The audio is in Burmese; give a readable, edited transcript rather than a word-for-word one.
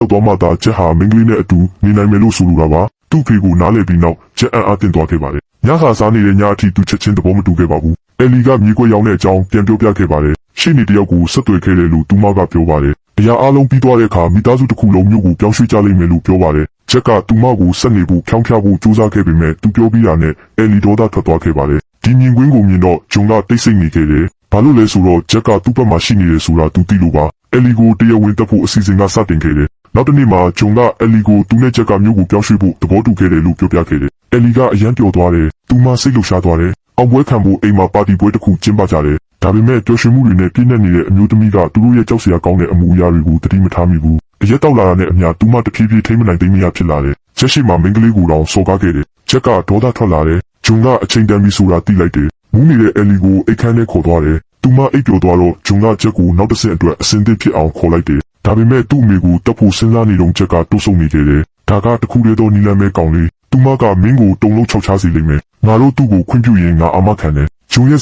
သွားမှသာချက်ဟာမင်းကလေးနဲ့အတူနေနိုင်မယ်လို့ဆိုလိုတာပါသူ့ဖေကိုနားလည်ပြီးနောက်ချက်အံ့အားသင့်သွားခဲ့ပါတယ်ညစာစားနေတဲ့ညအထိသူချက်ချင်းသဘောမတူခဲ့ပါဘူးအယ်လီကမြေခွက်ရောင်းတဲ့အကြောင်းပြန်ပြောပြခဲ့ပါတယ်ရှေ့နေတယောက်ကိုဆက်သွယ်ခဲ့တယ်လို့သူမကပြောပါတယ်အရာအလုံးပြီးသွားတဲ့အခါမိသားစုတစ်ခုလုံးမျိုးကိုပြောင်းရွှေ့ကြလိမ့်မယ်လို့ပြောပါတယ်ချက်ကသူမကိုဆက်နေဖို့ဖြောင်းဖျဖို့ကြိုးစားခဲ့ပေမဲ့သူပြောပြီးတာနဲ့အယ်လီဒေါသထွက်သွားခဲ့ပါတယ်ဒီမြင်ကွင်းကိုမြင်တော့ဂျွန်ကတိတ်ဆိတ်နေခဲ့တယ်ဘာလို့လဲဆိုတော့ချက်ကသူ့ဘက်မှာရှိနေတယ်ဆိုတာသူသိလို့ပါအယ်လီကိုတရားဝင်တက်ဖို့အစီအစဉ်ကစတင်ခဲ့တယ်နောက်တစ်နေ့မှာဂျွန်ကအယ်လီကိုသူနဲ့ချက်ကမျိုးကိုပြောင်းရွှေ့ဖို့သဘောတူခဲ့တယ်လို့ပြောပြခဲ့တယ်အယ်လီကအယမ်းပျော်သွားတယ်သူမစိတ်လှုပ်ရှားသွားတယ်အောင်ပွဲခံဖို့အိမ်မှာပါတီပွဲတစ်ခုကျင်းပကြတယ်ဒါပေမဲ့ပျော်ရွှင်မှုတွေနဲ့ပြည့်နှက်နေတဲ့အမျိုးသမီးကသူတို့ရဲ့ကြောက်စရာကောင်းတဲ့အမှုအရာတွေကိုသတိမထားမိဘူးအရက်တောက်လာတာနဲ့အမျှသူမတဖြည်းဖြည်းထိမ့်မနိုင်သိမ့်မရဖြစ်လာတယ်ချက်ရှိမှမင်းကလေးကိုတောင်စော်ကားခဲ့တယ်ချက်ကဒေါသထွက်လာတယ်ဂျွန်ကအချိန်တန်ပြီဆိုတာသိလိုက်တယ်မူးနေတဲ့အယ်လီကိုအိတ်ခမ်းထဲခေါ်သွားတယ်သူမအိပ်ပျော်သွားတော့ဂျွန်ကချက်ကိုနောက်တစ်ဆင့်အတွက်အစင်သစ်ဖြစ်အောင်ခေါ်လိုက်တယ်ဒါပေမဲ့သူ့အမေကိုတပ်ဖို့စဉ်းစားနေတော့ချက်ကတိုးဆုံနေခဲ့တယ်ဒါကတခုတည်းသောနီလန်မဲကောင်လေးသူမကမင်းကိုတုံလုံးချောက်ချစေလိမ့်မယ်ငါတို့သူ့ကိုခွင့်ပြုရင်ငါအာမခံတယ်ဂျွန်ရဲ့